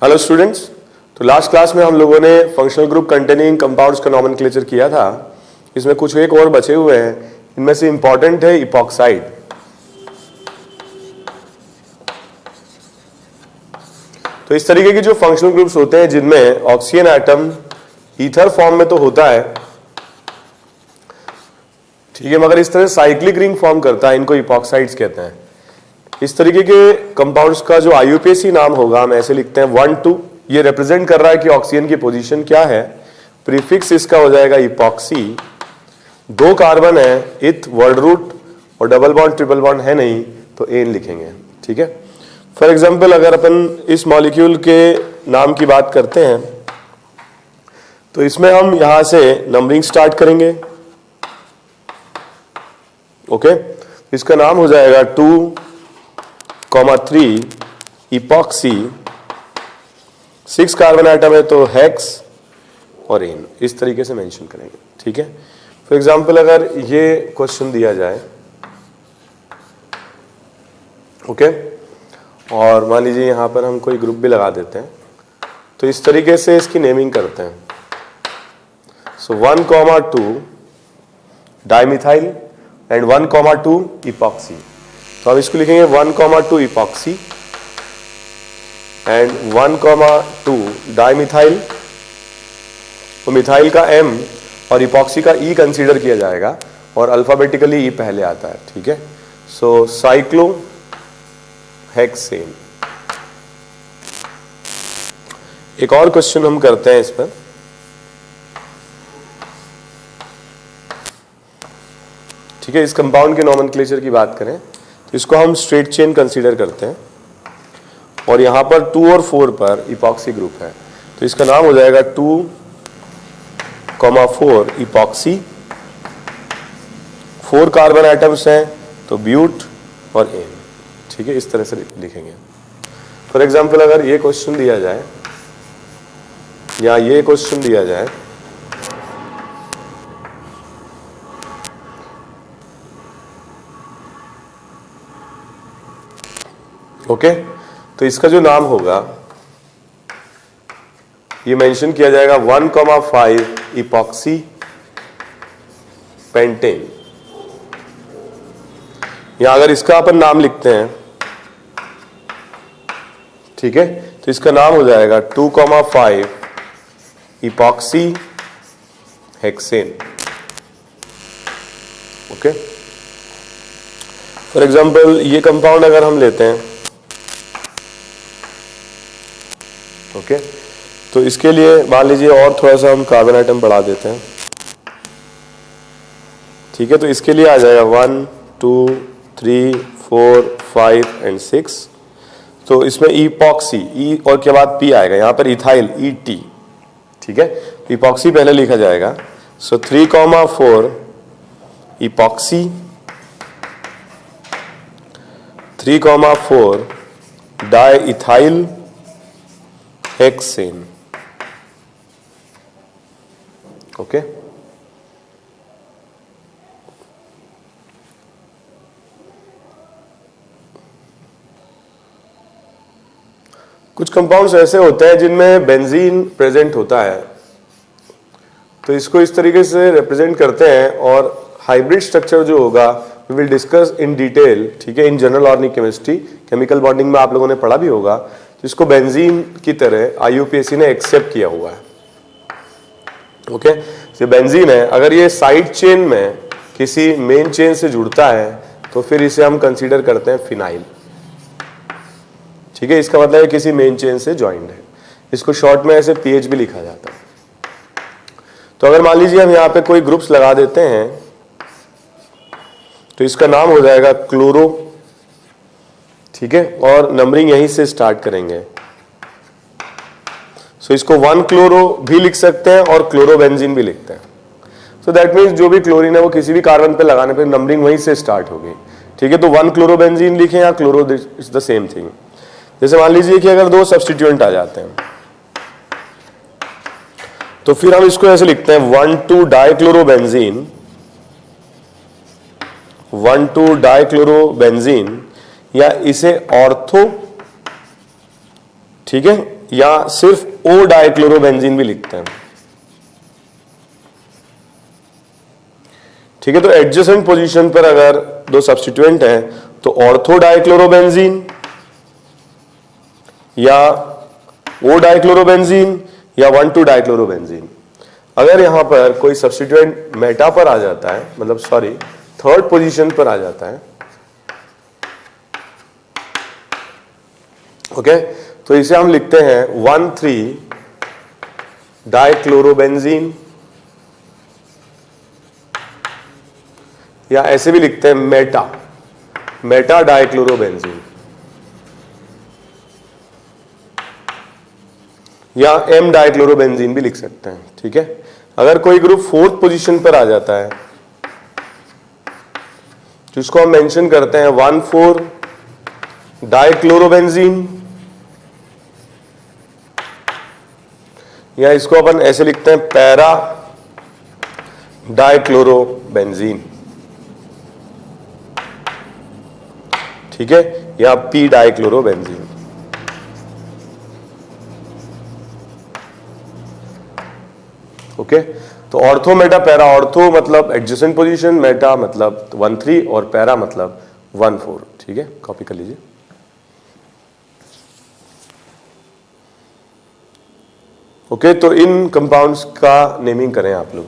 Hello students, तो last class में हम लोगों ने फंक्शनल ग्रुप कंटेनिंग कंपाउंड्स का नॉमेनक्लेचर किया था। इसमें कुछ एक और बचे हुए हैं, इनमें से इंपॉर्टेंट है इपॉक्साइड। तो इस तरीके की जो फंक्शनल ग्रुप्स होते हैं जिनमें ऑक्सीजन एटम ईथर फॉर्म में तो होता है, ठीक है, मगर इस तरह साइक्लिक रिंग फॉर्म करता है, इनको इपॉक्साइड्स कहते हैं। इस तरीके के कंपाउंड्स का जो आईयूपीएसी नाम होगा हम ऐसे लिखते हैं 1 2। ये रिप्रेजेंट कर रहा है कि ऑक्सीजन की पोजीशन क्या है। प्रीफिक्स इसका हो जाएगा इपॉक्सी। 2 कार्बन है, इथ वर्ड रूट और डबल बॉन्ड ट्रिपल बॉन्ड है नहीं तो एन लिखेंगे, ठीक है। फॉर एग्जाम्पल अगर अपन इस मॉलिक्यूल के नाम की बात करते हैं तो इसमें हम यहां से नंबरिंग स्टार्ट करेंगे। ओके, इसका नाम हो जाएगा 2,3 इपॉक्सी। 6 कार्बन आइटम है तो हेक्स और एन, इस तरीके से मेंशन करेंगे, ठीक है। फॉर एग्जांपल अगर ये क्वेश्चन दिया जाए, ओके, और मान लीजिए यहां पर हम कोई ग्रुप भी लगा देते हैं तो इस तरीके से इसकी नेमिंग करते हैं। सो 1,2 डाइमिथाइल एंड 1,2 इपॉक्सी। तो हम इसको लिखेंगे 1,2 इपॉक्सी एंड 1,2 डाइमिथाइल। तो मिथाइल का M और इपॉक्सी का E कंसीडर किया जाएगा और अल्फाबेटिकली E पहले आता है, ठीक है। सो साइक्लोहेक्सेन। एक और क्वेश्चन हम करते हैं इस पर। ठीक है, इस कंपाउंड के नॉमेनक्लेचर की बात करें तो इसको हम स्ट्रेट चेन कंसीडर करते हैं और यहां पर 2 और 4 पर इपॉक्सी ग्रुप है तो इसका नाम हो जाएगा 2,4 इपॉक्सी। 4 कार्बन आइटम्स हैं तो ब्यूट और एन, ठीक है, इस तरह से लिखेंगे। फॉर एग्जांपल अगर ये क्वेश्चन दिया जाए या ये क्वेश्चन दिया जाए, ओके, तो इसका जो नाम होगा ये मेंशन किया जाएगा 1,5 इपॉक्सी पेंटेन। या अगर इसका अपन नाम लिखते हैं, ठीक है, तो इसका नाम हो जाएगा 2,5 epoxy hexane. Okay, for example ये कंपाउंड अगर हम लेते हैं, ओके, तो इसके लिए मान लीजिए और थोड़ा सा हम कार्बन आइटम बढ़ा देते हैं, ठीक है। तो इसके लिए आ जाएगा 1 2 3 4 5 एंड 6। तो इसमें इपॉक्सी, ई और के बाद पी आएगा, यहां पर इथाइल ET, ठीक है। इपॉक्सी पहले लिखा जाएगा। सो 3,4 epoxy, 3,4 di ethyl hexane. Okay, कुछ कंपाउंड्स ऐसे होते हैं जिनमें बेंजीन प्रेजेंट होता है तो इसको इस तरीके से रिप्रेजेंट करते हैं और हाइब्रिड स्ट्रक्चर जो होगा we will discuss in detail, ठीक है, in general organic chemistry. Chemical bonding में आप लोगों ने पढ़ा भी होगा। जिसको बेंजीन की तरह आईयूपीएसी ने एक्सेप्ट किया हुआ है। ओके, ये बेंजीन है, अगर ये साइड चेन में किसी मेन चेन से जुड़ता है तो फिर इसे हम कंसीडर करते हैं फिनाइल, ठीक है। इसका मतलब है किसी मेन चेन से ज्वाइंट है। इसको शॉर्ट में ऐसे पीएच भी लिखा जाता है। तो अगर मान लीजिए हम यहाँ पे कोई ग्रुप्स लगा देते हैं तो इसका नाम हो जाएगा क्लोरो, ठीक है, और नंबरिंग यहीं से स्टार्ट करेंगे। सो इसको 1 क्लोरो भी लिख सकते हैं और क्लोरोबेंजीन भी लिखते हैं। सो दैट मीन्स जो भी क्लोरीन है वो किसी भी कार्बन पे लगाने पे नंबरिंग वहीं से स्टार्ट होगी, ठीक है। तो 1 क्लोरोबेंजीन लिखें या chloro, it's the same thing. जैसे मान लीजिए कि अगर 2 सब्स्टिट्यूएंट आ जाते हैं तो फिर हम इसको ऐसे लिखते हैं 1,2 डाइक्लोरोबेंजीन, 1,2 डाइक्लोरोबेंजीन, या इसे ऑर्थो, ठीक है, या सिर्फ ओ डाइक्लोरोबेंजीन भी लिखते हैं। ठीक है, तो एडजेसेंट पोजीशन पर अगर दो सब्स्टिट्यूएंट हैं तो ऑर्थो डाइक्लोरोबेंजीन या ओ डाइक्लोरोबेंजीन या 1,2 डाइक्लोरोबेंजीन। अगर यहां पर कोई सब्स्टिट्यूएंट मेटा पर आ जाता है, मतलब सॉरी थर्ड पोजीशन पर आ जाता है, ओके, तो इसे हम लिखते हैं 1,3 डाइक्लोरोबेंजीन, या ऐसे भी लिखते हैं मेटा डाइक्लोरोबेंजीन, या एम डाइक्लोरोबेंजीन भी लिख सकते हैं। ठीक है, अगर कोई ग्रुप फोर्थ पोजीशन पर आ जाता है जिसको हम मेंशन करते हैं 1,4 डाइक्लोरोबेंजीन, या इसको अपन ऐसे लिखते हैं पैरा डाइक्लोरोबेंजीन। ठीक है, या पी डाइक्लोरोबेंजीन। ओके, तो ऑर्थो मेटा पैरा, ऑर्थो मतलब एडजेसेंट पोजीशन, मेटा मतलब 1,3 और पैरा मतलब 1,4। ठीक है, कॉपी कर लीजिए। ओके, तो इन कंपाउंड्स का नेमिंग करें आप लोग।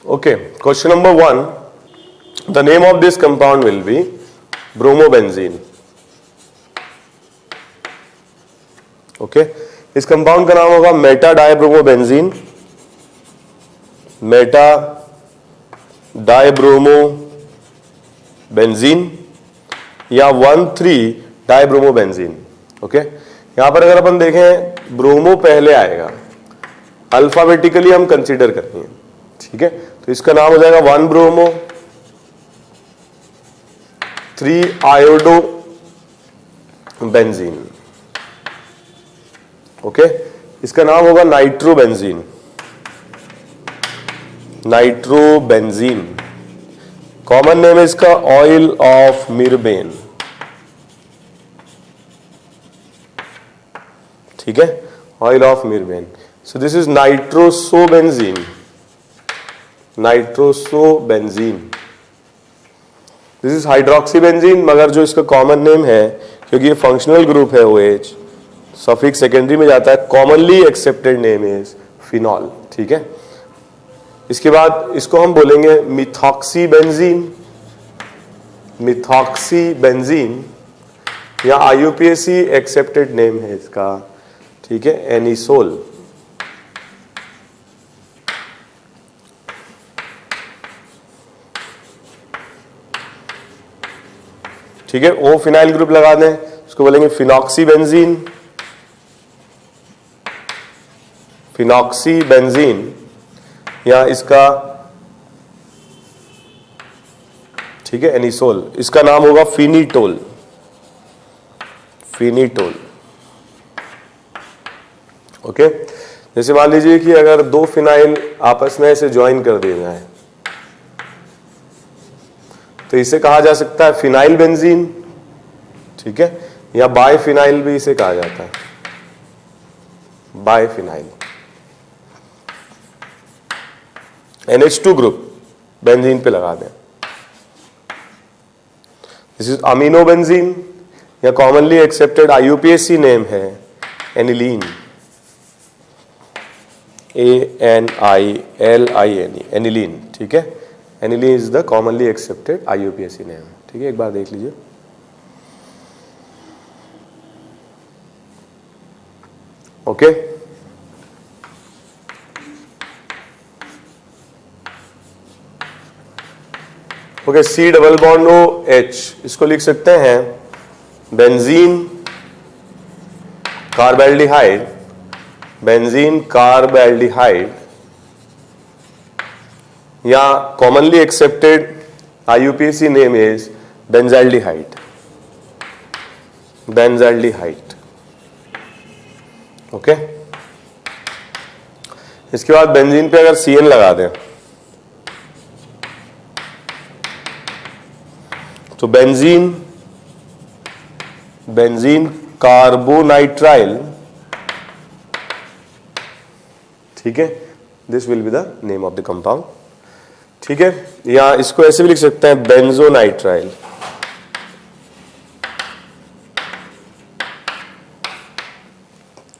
Okay, question number 1. The name of this compound will be bromobenzene. Okay, इस कंपाउंड का नाम होगा मेटा डाइब्रोमोबेंजीन, मेटा डाइब्रोमोबेंजीन या 1,3 डाइब्रोमोबेंजीन। ओके, यहां पर अगर अपन देखें ब्रोमो पहले आएगा, अल्फाबेटिकली हम कंसीडर करते हैं। ठीक है, तो इसका नाम हो जाएगा 1 ब्रोमो, 3 आयोडो बेंजीन। ओके, इसका नाम होगा नाइट्रोबेंजीन, नाइट्रोबेंजीन। कॉमन नेम है इसका ऑयल ऑफ मिरबेन। ठीक है, oil of mirbane. So this is nitrosobenzene, nitrosobenzene. This is hydroxybenzene, मगर जो इसका कॉमन नेम है, क्योंकि ये फंक्शनल ग्रुप है OH, सफिक्स सेकेंडरी में जाता है, commonly accepted name is phenol. ठीक है, इसके बाद इसको हम बोलेंगे मिथॉक्सीबेंजीन, मिथॉक्सीबेंजीन, या IUPAC एक्सेप्टेड नेम है इसका। ठीक है, एनिसोल। ठीक है, ओ फिनाइल ग्रुप लगा दें, इसको बोलेंगे फिनॉक्सीबेंजीन, फिनॉक्सीबेंजीन, या इसका ठीक है एनिसोल, इसका नाम होगा फिनिटोल, फिनिटोल। ओके, जैसे मान लीजिए कि अगर दो फिनाइल आपस में ऐसे ज्वाइन कर दिए जाए तो इसे कहा जा सकता है फिनाइल बेंजीन। ठीक है, या बायफिनाइल भी इसे कहा जाता है, बायफिनाइल। NH2 ग्रुप बेंजीन पे लगा दें, दिस इज अमीनोबेंजीन, या कॉमनली एक्सेप्टेड IUPAC नेम है एनिलीन। ANILINE, एनिलीन, ठीक है। Aniline is the commonly accepted IUPAC name, ठीक है। एक बार देख लीजिए। Okay, okay, C double bond OH, इसको लिख सकते हैं बेंजीन कार्बैल्डिहाइड, बेंजीन कार्बैल्डिहाइड, या commonly accepted IUPAC name is benzaldehyde, benzaldehyde. Okay, इसके बाद बेंजीन पे अगर CN लगा दें तो बेंजीन कार्बोनाइट्राइल, ठीक है, this will be the name of the compound, ठीक है। या इसको ऐसे भी लिख सकते हैं बेंजोनाइट्राइल,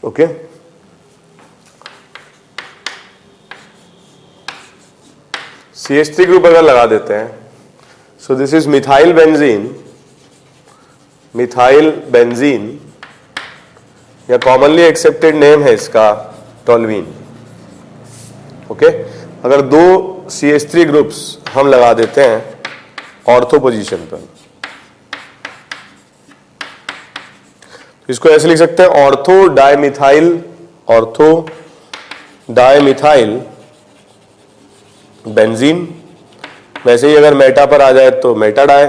ओके। CH3 ग्रुप अगर लगा देते हैं, सो दिस इज मिथाइल बेंजीन, या कॉमनली एक्सेप्टेड नेम है इसका टोल्यूइन, ओके। अगर दो CH3 ग्रुप्स हम लगा देते हैं ऑर्थो पोजीशन पर, तो इसको ऐसे लिख सकते हैं ऑर्थो डाइमिथाइल बेंजीन। वैसे ही अगर मेटा पर आ जाए तो Meta di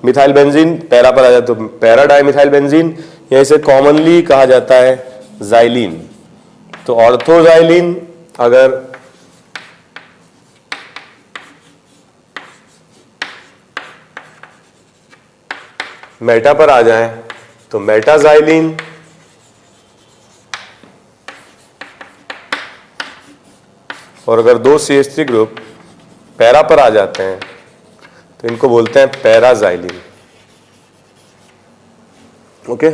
methyl benzene, para पर आ जाए तो पैरा डाई मिथाइल बेंजीन, या इसे कॉमनली कहा जाता है जाइलीन। तो ऑर्थोजाइलीन अगर मेटा पर आ जाए तो मेटाजाइलीन, और अगर दो CH3 ग्रुप पैरा पर आ जाते हैं तो इनको बोलते हैं पैराजाइलीन, ओके।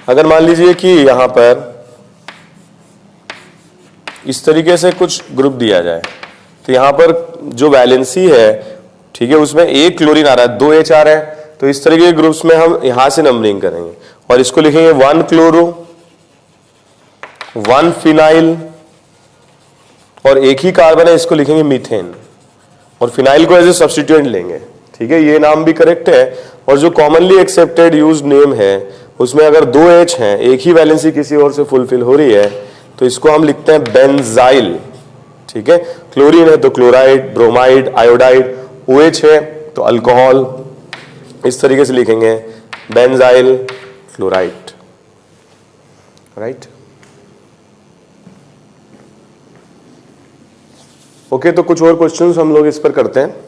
अगर मान लीजिए कि यहां पर इस तरीके से कुछ ग्रुप दिया जाए, तो यहां पर जो वैलेंसी है, ठीक है, उसमें एक क्लोरीन आ रहा है, 2 H आ रहा है, तो इस तरीके के ग्रुप्स में हम यहां से नंबरिंग करेंगे और इसको लिखेंगे 1 क्लोरो, 1 फिनाइल, और एक ही कार्बन है, इसको लिखेंगे मीथेन, और फिनाइल को एज ए सब्स्टिट्यूएंट लेंगे, ठीक है। ये नाम भी करेक्ट है। और जो कॉमनली एक्सेप्टेड यूज नेम है उसमें अगर 2 H हैं, एक ही वैलेंसी किसी और से फुलफिल हो रही है, तो इसको हम लिखते हैं बेंजाइल, ठीक है। क्लोरीन है तो क्लोराइड, ब्रोमाइड, आयोडाइड, OH है तो अल्कोहल, इस तरीके से लिखेंगे बेंजाइल क्लोराइड, राइट। ओके, तो कुछ और क्वेश्चंस हम लोग इस पर करते हैं।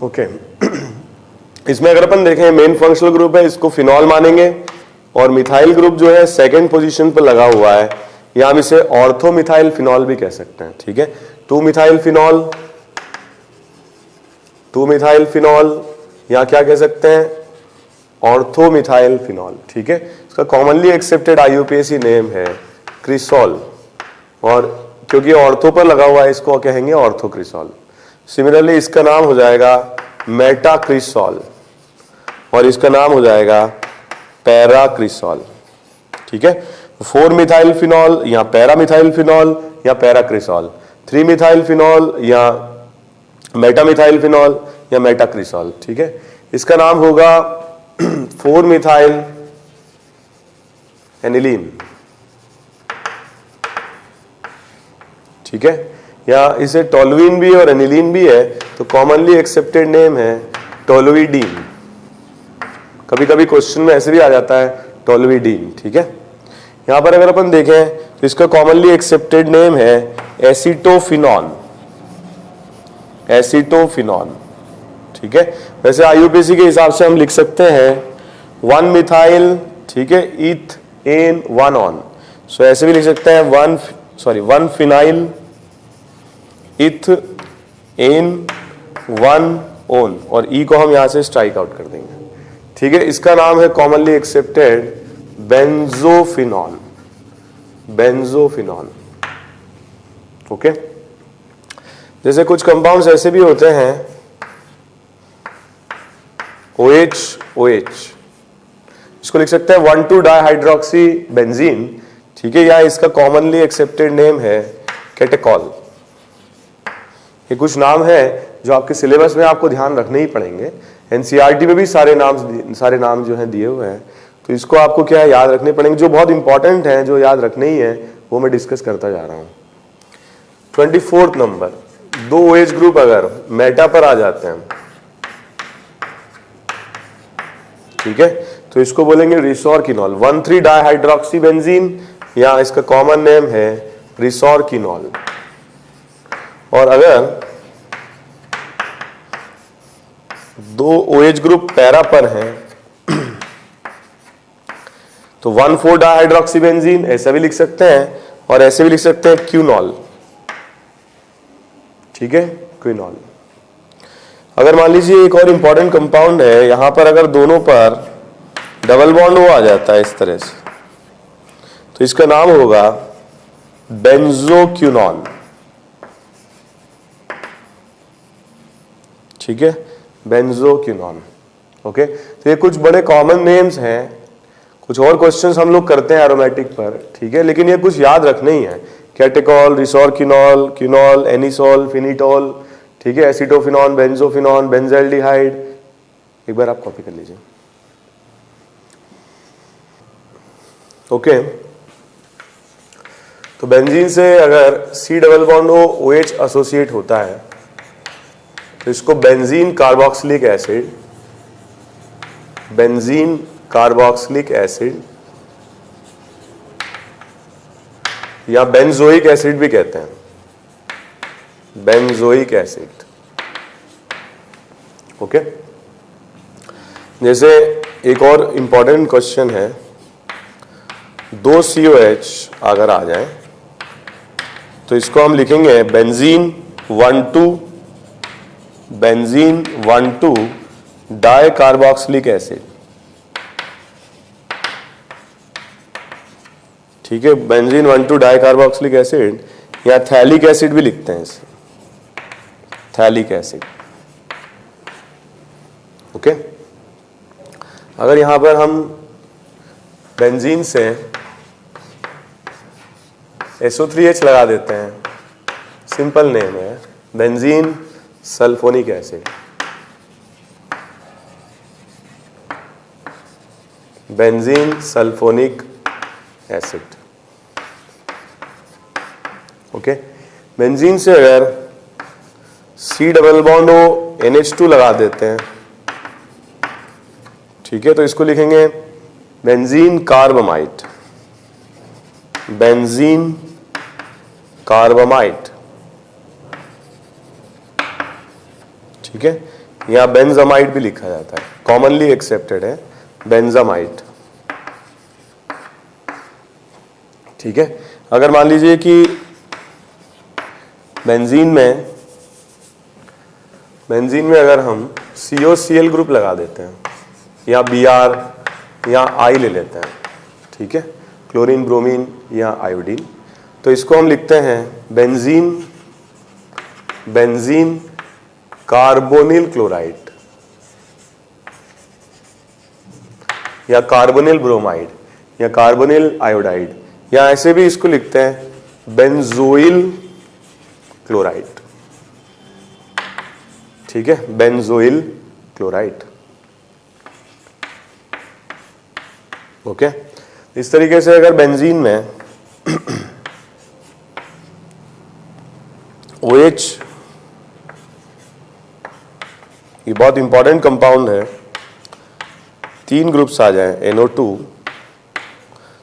ओके, इसमें अगर अपन देखें मेन फंक्शनल ग्रुप है, इसको फिनॉल मानेंगे, और मिथाइल ग्रुप जो है सेकंड पोजीशन पर लगा हुआ है, या हम इसे ऑर्थो मिथाइल फिनॉल भी कह सकते हैं, ठीक है। 2 मिथाइल फिनॉल, या क्या कह सकते हैं ऑर्थो मिथाइल फिनॉल, ठीक है। इसका कॉमनली एक्सेप्टेड IUPAC नेम है क्रिसॉल, और क्योंकि ऑर्थो पर लगा हुआ है इसको कहेंगे ऑर्थोक्रिसॉल। सिमिलरली इसका नाम हो जाएगा मेटाक्रिसॉल, और इसका नाम हो जाएगा पैराक्रिसॉल, ठीक है। 4 मिथाइल फिनॉल या पैरामिथाइल फिनॉल या पैराक्रिसॉल, 3 मिथाइल फिनॉल या मेटामिथाइल फिनॉल या मेटाक्रिसॉल। ठीक है, इसका नाम होगा 4 मिथाइल एनिलीन। ठीक है, या इसे टोलुइन भी और एनिलीन भी है, तो कॉमनली एक्सेप्टेड नेम है टोलुइडीन। कभी कभी क्वेश्चन में ऐसे भी आ जाता है टोलुइडीन। ठीक है, यहां पर अगर अपन देखें तो इसका कॉमनली एक्सेप्टेड नेम है एसीटोफिनॉन, एसीटोफिनॉन। ठीक है, वैसे आईयूपीएसी के हिसाब से हम लिख सकते हैं 1 मिथाइल, ठीक है, ईथेन 1 ऑन। सो ऐसे भी लिख सकते हैं 1 फिनाइल इथेन 1 ओन, और ई को हम यहां से स्ट्राइक आउट कर देंगे। ठीक है, इसका नाम है commonly accepted benzophenone, benzophenone. Okay, जैसे कुछ कंपाउंड्स ऐसे भी होते हैं OH OH, इसको लिख सकते हैं 1,2 डाइहाइड्रोक्सी बेंजीन। ठीक है, या इसका कॉमनली एक्सेप्टेड नेम है कैटेकॉल। ये कुछ नाम है जो आपके सिलेबस में आपको ध्यान रखने ही पड़ेंगे। एनसीईआरटी में भी सारे नाम जो हैं दिए हुए हैं, तो इसको आपको क्या है याद रखने पड़ेंगे। जो बहुत इंपॉर्टेंट हैं, जो याद रखने ही है, वो मैं डिस्कस करता जा रहा हूं। 24 नंबर, 2 OH ग्रुप अगर मेटा पर आ जाते हैं, ठीक है, तो इसको बोलेंगे रिसोरकिनॉल, 1,3 डाइहाइड्रोक्सी बेंजीन, या इसका कॉमन नेम है रिसोरकिनॉल। और अगर 2 OH ग्रुप पैरा पर हैं तो 1,4 डाइहाइड्रोक्सी बेंजीन ऐसा भी लिख सकते हैं, और ऐसे भी लिख सकते हैं क्यूनॉल। ठीक है, क्विनॉल। अगर मान लीजिए एक और इंपॉर्टेंट कंपाउंड है, यहां पर अगर दोनों पर डबल बॉन्ड वो आ जाता है इस तरह से, तो इसका नाम होगा बेंजोक्यूनॉन। ठीक है, बेंजोक्यूनॉन। ओके, तो ये कुछ बड़े कॉमन नेम्स हैं। कुछ और क्वेश्चंस हम लोग करते हैं एरोमेटिक पर, ठीक है, लेकिन ये कुछ याद रखने ही है। कैटेकॉल, रिसोरकिनॉल, क्यूनॉल, एनिसॉल, फिनिटॉल, ठीक है, एसिटोफिनॉन, बेंजोफिनॉन, बेंजाल्डिहाइड। एक बार आप कॉपी कर लीजिए। ओके, तो बेंजीन से अगर C double bond OH associate होता है तो इसको benzene carboxylic acid, benzene carboxylic acid या बेंजोइक एसिड भी कहते हैं, बेंजोइक एसिड। ओके, जैसे एक और इंपॉर्टेंट क्वेश्चन है, 2 COH अगर आ जाए तो इसको हम लिखेंगे benzene 1,2, benzene 1,2 di carboxylic acid. ठीक है, बेंजीन 1,2 डाई कार्बोक्सिलिक एसिड, या थैलिक एसिड भी लिखते हैं इसे, थैलिक एसिड। ओके, अगर यहां पर हम बेंजीन से SO3H लगा देते हैं, सिंपल नेम है benzene sulphonic acid, benzene sulphonic acid. Okay, benzene से अगर C डबल बॉन्ड NH2 लगा देते हैं, ठीक है, तो इसको लिखेंगे बेंजीन कार्बमाइड, बेंजीन कार्बमाइड। ठीक है, या बेंजामाइड भी लिखा जाता है, कॉमनली एक्सेप्टेड है बेंजामाइड। ठीक है, अगर मान लीजिए कि बेंजीन में अगर हम COCl ग्रुप लगा देते हैं, या Br या I ले लेते हैं, ठीक है, क्लोरीन, ब्रोमीन या आयोडीन, तो इसको हम लिखते हैं बेंजीन कार्बोनिल क्लोराइड या कार्बोनिल ब्रोमाइड या कार्बोनिल आयोडाइड या ऐसे भी इसको लिखते हैं बेंजोइल क्लोराइड, ठीक है, बेंजोइल क्लोराइड। ओके, इस तरीके से अगर बेंजीन में OH, ये बहुत इंपॉर्टेंट कंपाउंड है, 3 ग्रुप्स आ जाए NO2,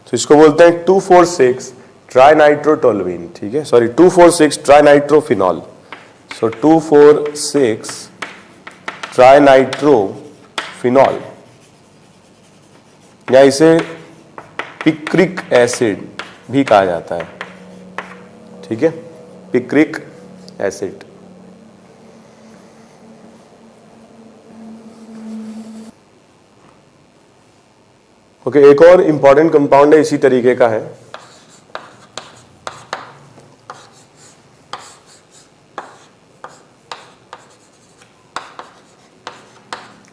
तो इसको बोलते हैं 2,4,6 ट्राइनाइट्रोटोलुइन, ठीक है, सॉरी 2,4,6 ट्राइनाइट्रोफिनॉल। सो 2,4,6 ट्राइनाइट्रोफिनॉल, या इसे पिक्रिक एसिड भी कहा जाता है, ठीक है, पिक्रिक एसिड। ओके, एक और इंपॉर्टेंट कंपाउंड है, इसी तरीके का है,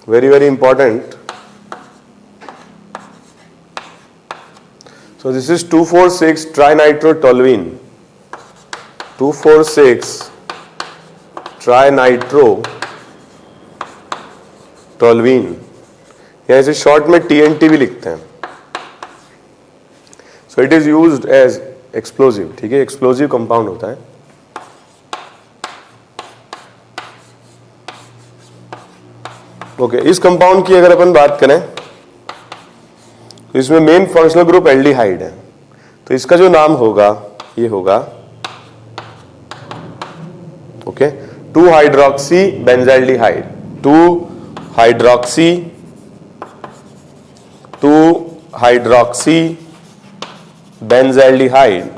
very very important. So this is 2,4,6 trinitrotoluene, 2,4,6 trinitrotoluene, या इसे शॉर्ट में TNT भी लिखते हैं। So it is used as explosive, ठीक है, एक्सप्लोजिव कंपाउंड होता है। ओके, इस कंपाउंड की अगर अपन बात करें तो इसमें मेन फंक्शनल ग्रुप एल्डिहाइड है, तो इसका जो नाम होगा ये होगा, ओके, 2-हाइड्रोक्सी बेंजाल्डिहाइड, 2-हाइड्रोक्सी बेंजाल्डिहाइड,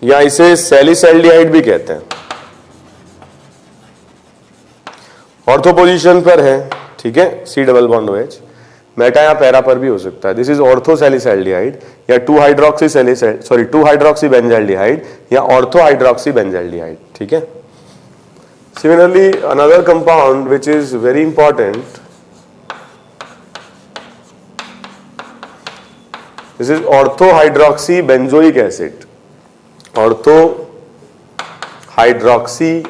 या इसे सैलिसैल्डिहाइड भी कहते हैं। ऑर्थो पोजीशन पर है, ठीक है, C double bond OH, Meta या पैरा पर भी हो सकता है। दिस इज ऑर्थोसैलिसैल्डिहाइड या 2-हाइड्रोक्सी बेंजाल्डिहाइड या ऑर्थोहाइड्रोक्सी बेंजाल्डिहाइड, ठीक है। Similarly another compound which is very important, this is ऑर्थोहाइड्रोक्सी benzoic acid, ऑर्थोहाइड्रोक्सी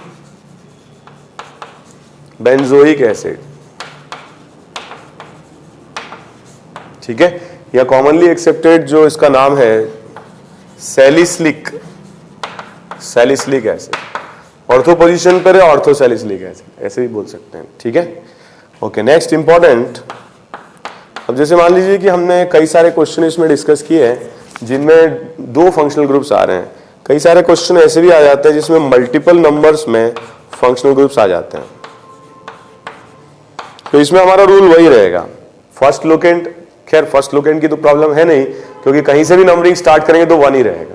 benzoic acid, ठीक है, या कॉमनली एक्सेप्टेड जो इसका नाम है सैलिसिलिक एसिड। ऑर्थो पोजीशन पर है, ऑर्थोसैलिसिलिक एसिड, ऐसे भी बोल सकते हैं, ठीक है। ओके, नेक्स्ट इंपॉर्टेंट, अब जैसे मान लीजिए कि हमने कई सारे क्वेश्चन इसमें डिस्कस किए हैं जिनमें 2 फंक्शनल ग्रुप्स आ रहे हैं। कई सारे क्वेश्चन ऐसे भी आ जाते हैं जिसमें मल्टीपल नंबर्स में फंक्शनल ग्रुप्स आ जाते हैं, तो इसमें हमारा रूल वही रहेगा, फर्स्ट लोकेंट। खैर फर्स्ट लोकेंट की तो प्रॉब्लम है नहीं, क्योंकि कहीं से भी नंबरिंग स्टार्ट करेंगे तो 1 ही रहेगा।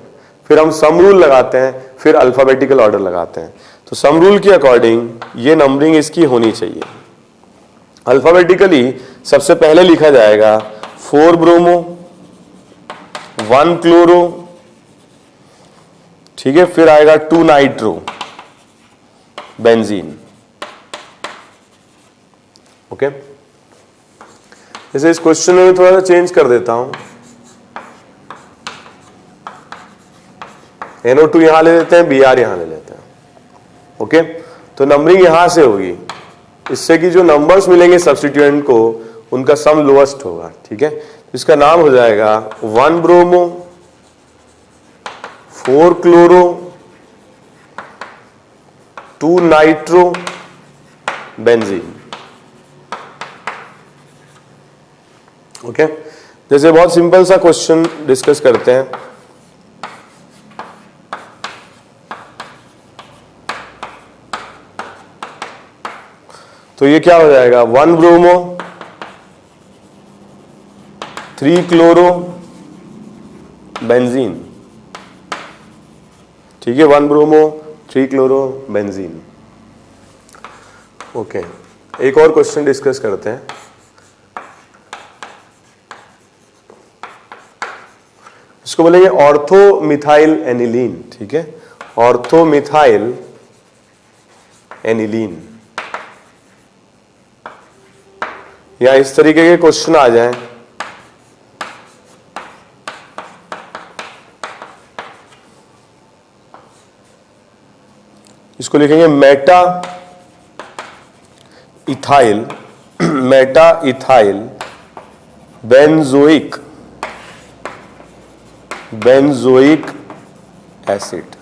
फिर हम सम रूल लगाते हैं, फिर अल्फाबेटिकल ऑर्डर लगाते हैं। तो सम रूल के अकॉर्डिंग ये नंबरिंग इसकी होनी चाहिए। अल्फाबेटिकली सबसे पहले लिखा जाएगा 4 ब्रोमो 1 क्लोरो, ठीक है, फिर आएगा 2 नाइट्रो बेंजीन। ओके, जैसे इस क्वेश्चन में थोड़ा सा चेंज कर देता हूं, NO2 यहां ले लेते हैं, Br यहां ले लेते हैं। ओके, तो नंबरिंग यहां से होगी, इससे कि जो नंबर्स मिलेंगे सब्स्टिट्यूएंट को उनका सम लोएस्ट होगा, ठीक है। इसका नाम हो जाएगा 1 bromo 4 chloro 2 nitro benzene. Okay, जैसे बहुत सिंपल सा क्वेश्चन डिस्कस करते हैं। तो ये क्या हो जाएगा, 1 ब्रोमो 3 क्लोरो बेंजीन, ठीक है, 1 ब्रोमो 3 क्लोरो बेंजीन। ओके, एक और क्वेश्चन डिस्कस करते हैं। इसको बोलेंगे ऑर्थो मिथाइल एनिलीन, ठीक है, ऑर्थो मिथाइल एनिलीन, या इस तरीके के क्वेश्चन आ जाएं इसको लिखेंगे Meta ethyl, Meta ethyl benzoic acid.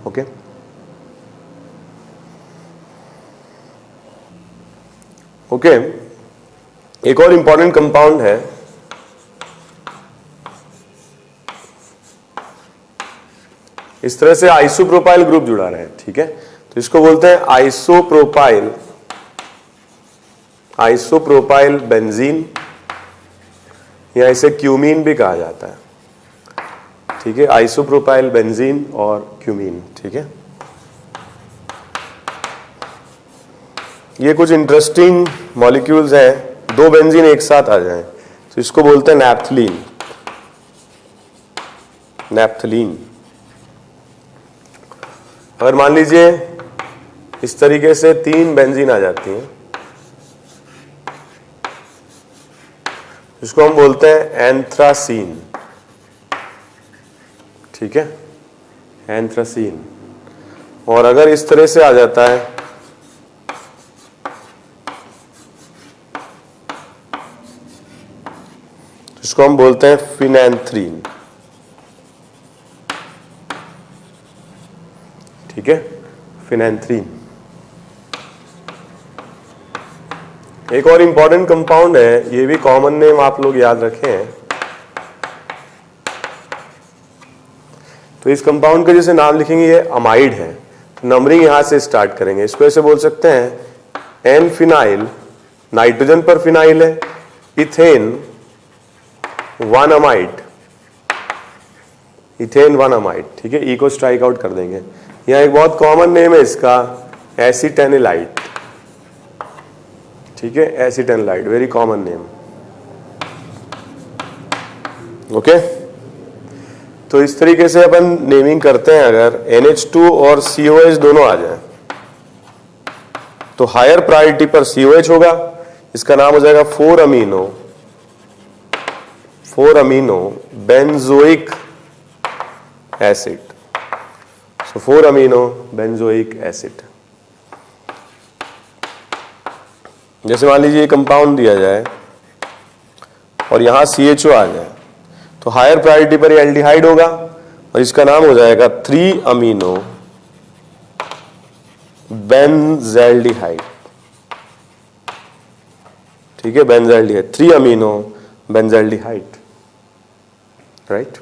Okay, okay. एक और इंपॉर्टेंट कंपाउंड है, इस तरह से आइसोप्रोपाइल ग्रुप जुड़ा रहा है, ठीक है, तो इसको बोलते हैं आइसोप्रोपाइल बेंजीन, या इसे क्यूमीन भी कहा जाता है, ठीक है, आइसोप्रोपाइल बेंजीन और क्यूमीन, ठीक है। ये कुछ इंटरेस्टिंग मॉलिक्यूल्स हैं, दो बेंजीन एक साथ आ जाएं तो इसको बोलते हैं नैप्थलीन। अगर मान लीजिए इस तरीके से 3 बेंजीन आ जाती हैं, इसको हम बोलते हैं एंथ्रासीन, ठीक है, एंथ्रासीन। और अगर इस तरह से आ जाता है तो इसको हम बोलते हैं फिनैंथ्रीन, ठीक है, फिनैंथ्रीन। एक और इंपॉर्टेंट कंपाउंड है, ये भी कॉमन नेम आप लोग याद रखें हैं, तो इस कंपाउंड का जैसे नाम लिखेंगे ये अमाइड है, तो नंबरिंग यहां से स्टार्ट करेंगे। इसको ऐसे बोल सकते हैं एन फिनाइल, नाइट्रोजन पर फिनाइल है, इथेन 1 अमाइड, इथेन 1 अमाइड, ठीक है, ई को स्ट्राइक आउट कर देंगे। यहाँ एक बहुत कॉमन नेम है इसका एसिटेनिलाइट, ठीक है, एसिटेनिलाइट, वेरी कॉमन नेम। ओके, तो इस तरीके से अपन नेमिंग करते हैं। अगर NH2 और COH दोनों आ जाए तो हायर प्रायोरिटी पर COH होगा, इसका नाम हो जाएगा 4 अमीनो बेंजोइक एसिड। सो 4 अमीनो बेंजोइक एसिड। जैसे मान लीजिए कंपाउंड दिया जाए और यहां CHO आ जाए तो हायर प्रायोरिटी पर ये एल्डिहाइड होगा और इसका नाम हो जाएगा 3 अमीनो बेंजल्डिहाइड, ठीक है, benzaldehyde, 3 amino benzaldehyde, right.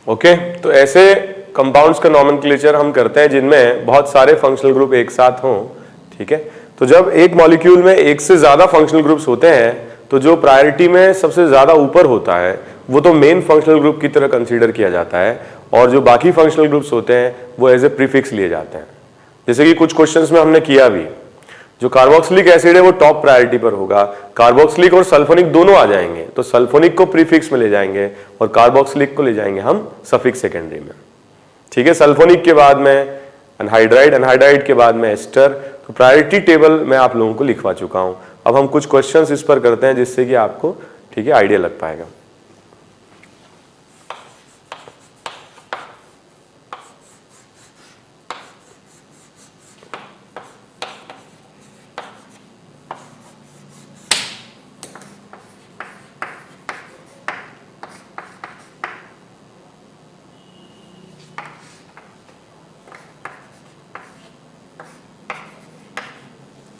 Okay, तो ऐसे कंपाउंड्स का नॉमेनक्लेचर हम करते हैं जिनमें बहुत सारे फंक्शनल ग्रुप एक साथ हों, ठीक है। तो जब एक मॉलिक्यूल में एक से ज्यादा फंक्शनल ग्रुप्स होते हैं तो जो प्रायोरिटी में सबसे ज्यादा ऊपर होता है वो तो मेन फंक्शनल ग्रुप की तरह कंसीडर किया जाता है, और जो बाकी फंक्शनल ग्रुप्स होते हैं वो एज ए प्रीफिक्स लिए जाते हैं। जैसे कि कुछ क्वेश्चंस में हमने किया भी, जो कार्बोक्सिलिक एसिड है वो टॉप प्रायोरिटी पर होगा, कार्बोक्सिलिक और सल्फोनिक दोनों आ जाएंगे तो सल्फोनिक को प्रीफिक्स में ले जाएंगे और कार्बोक्सिलिक को ले जाएंगे हम सफिक्स सेकेंडरी में, ठीक है। सल्फोनिक के बाद में एनहाइड्राइड, एनहाइड्राइड के बाद में एस्टर। तो प्रायोरिटी टेबल मैं आप लोगों को लिखवा चुका हूं। अब हम कुछ क्वेश्चंस इस पर करते हैं जिससे कि आपको, ठीक है, आइडिया लग पाएगा।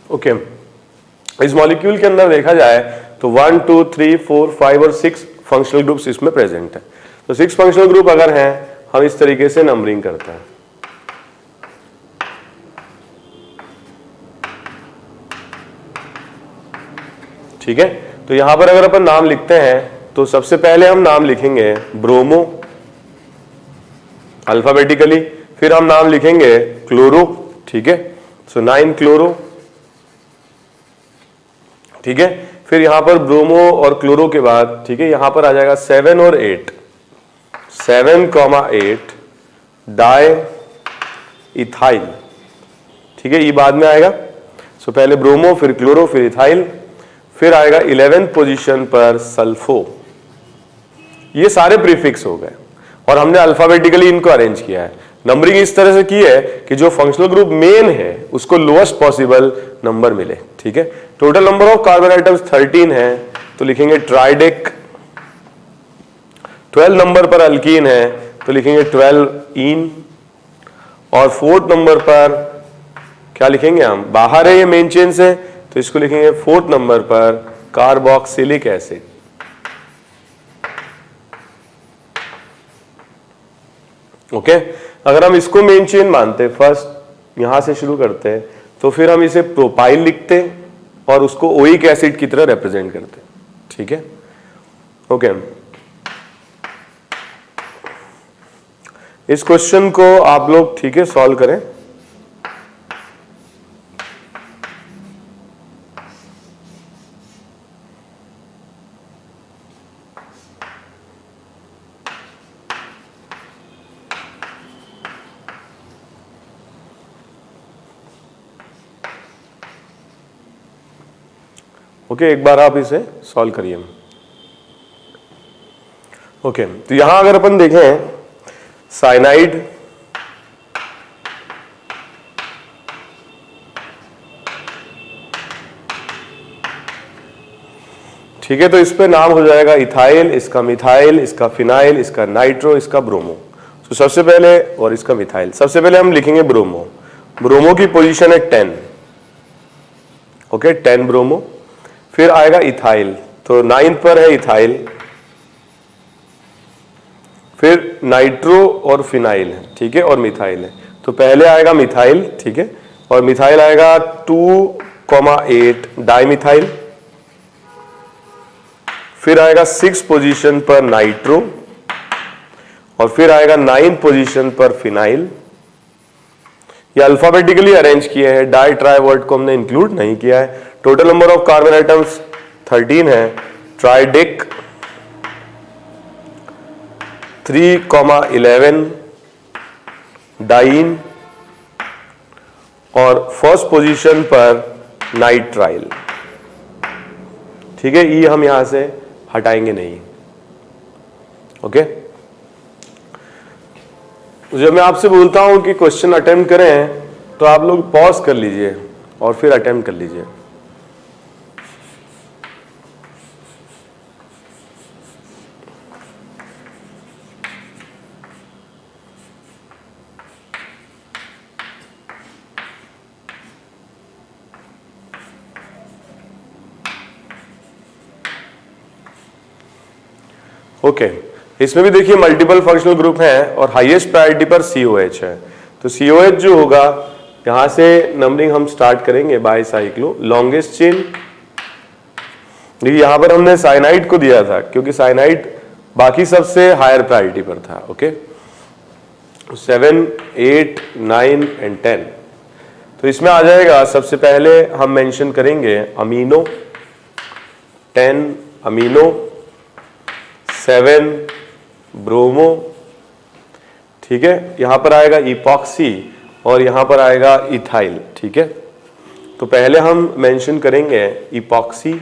ओके, इस मॉलिक्यूल के अंदर देखा जाए तो 1 2 3 4 5 और 6 फंक्शनल ग्रुप्स इसमें प्रेजेंट है। तो 6 फंक्शनल ग्रुप अगर हैं, हम इस तरीके से नंबरिंग करते हैं, ठीक है। तो यहां पर अगर अपन नाम लिखते हैं तो सबसे पहले हम नाम लिखेंगे ब्रोमो अल्फाबेटिकली, फिर हम नाम लिखेंगे क्लोरो, ठीक है, सो 9 क्लोरो, ठीक है। फिर यहां पर ब्रोमो और क्लोरो के बाद, ठीक है, यहां पर आ जाएगा 7 और 8, 7,8 डाई इथाइल, ठीक है, ये बाद में आएगा। सो पहले ब्रोमो, फिर क्लोरो, फिर इथाइल, फिर आएगा 11th पोजीशन पर सल्फो, ये सारे प्रीफिक्स हो गए और हमने अल्फाबेटिकली इनको अरेंज किया है। नंबरिंग इस तरह से की है कि जो फंक्शनल ग्रुप मेन है उसको लोएस्ट पॉसिबल नंबर मिले। ठीक है, total number of carbon atoms 13 है तो लिखेंगे ट्राइडेक। 12 नंबर पर अल्कीन है तो लिखेंगे 12 इन। और 4th नंबर पर क्या लिखेंगे हम, बाहर है ये मेन चेन से तो इसको लिखेंगे 4th नंबर पर कार्बोक्सिलिक एसिड। ओके, अगर हम इसको मेन चेन मानते, फर्स्ट यहां से शुरू करते हैं, तो फिर हम इसे प्रोपाइल लिखते और उसको ओइक एसिड की तरह रिप्रेजेंट करते। ठीक है, ओके। इस क्वेश्चन को आप लोग ठीक है सॉल्व करें। ओके, एक बार आप इसे सॉल्व करिए। ओके, तो यहां अगर अपन देखें साइनाइड, ठीक है, तो इस पे नाम हो जाएगा इथाइल, इसका मिथाइल, इसका फिनाइल, इसका नाइट्रो, इसका ब्रोमो। तो सबसे पहले, और इसका मिथाइल, सबसे पहले हम लिखेंगे ब्रोमो। ब्रोमो की पोजीशन है 10। Okay, 10 bromo. फिर आएगा इथाइल, तो 9th पर है इथाइल। फिर नाइट्रो और फिनाइल है, ठीक है, और मिथाइल है। तो पहले आएगा मिथाइल, ठीक है, और मिथाइल आएगा 2,8 डाइमिथाइल। फिर आएगा 6 पोजीशन पर नाइट्रो और फिर आएगा 9 पोजीशन पर फिनाइल। ये अल्फाबेटिकली अरेंज किए हैं, डाई ट्राई वर्ड को हमने इंक्लूड नहीं किया है। Total number of carbon atoms 13 है। ट्राइडेक 3,11 डाइन और फर्स्ट पोजीशन पर नाइट्राइल। ठीक है, ये हम यहां से हटाएंगे नहीं। ओके, जब मैं आपसे बोलता हूं कि क्वेश्चन अटेम्प्ट करें तो आप लोग पॉज कर लीजिए और फिर अटेम्प्ट कर लीजिए। ओके, इसमें भी देखिए मल्टीपल फंक्शनल ग्रुप हैं और हाईएस्ट प्रायोरिटी पर COH है। तो COH जो होगा, यहां से नंबरिंग हम स्टार्ट करेंगे बाय साइक्लो, लॉन्गेस्ट चेन। देखिए यहां पर हमने साइनाइड को दिया था क्योंकि साइनाइड बाकी सबसे हायर प्रायोरिटी पर था। Okay, 7, 8, 9 and 10। तो इसमें आ जाएगा, सबसे पहले हम मेंशन करेंगे अमीनो, 10 अमीनो, 7 ब्रोमो। ठीक है, यहां पर आएगा इपॉक्सी और यहां पर आएगा इथाइल। ठीक है, तो पहले हम मेंशन करेंगे इपॉक्सी,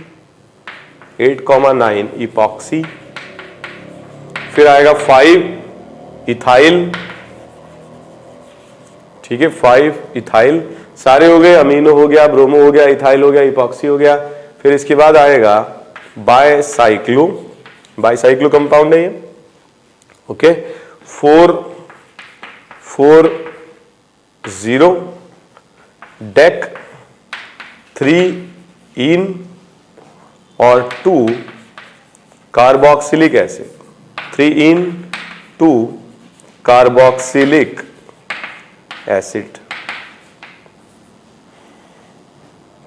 8,9 इपॉक्सी। फिर आएगा 5 इथाइल। ठीक है, 5 इथाइल। सारे हो गए, अमीनो हो गया, ब्रोमो हो गया, इथाइल हो गया, इपॉक्सी हो गया। फिर इसके बाद आएगा बायसाइक्लो, बाइसाइक्लो कंपाउंड है ये। ओके, 4,4,0 डेक, 3 इन और 2 कार्बोक्सिलिक एसिड, 3 इन 2 कार्बोक्सिलिक एसिड।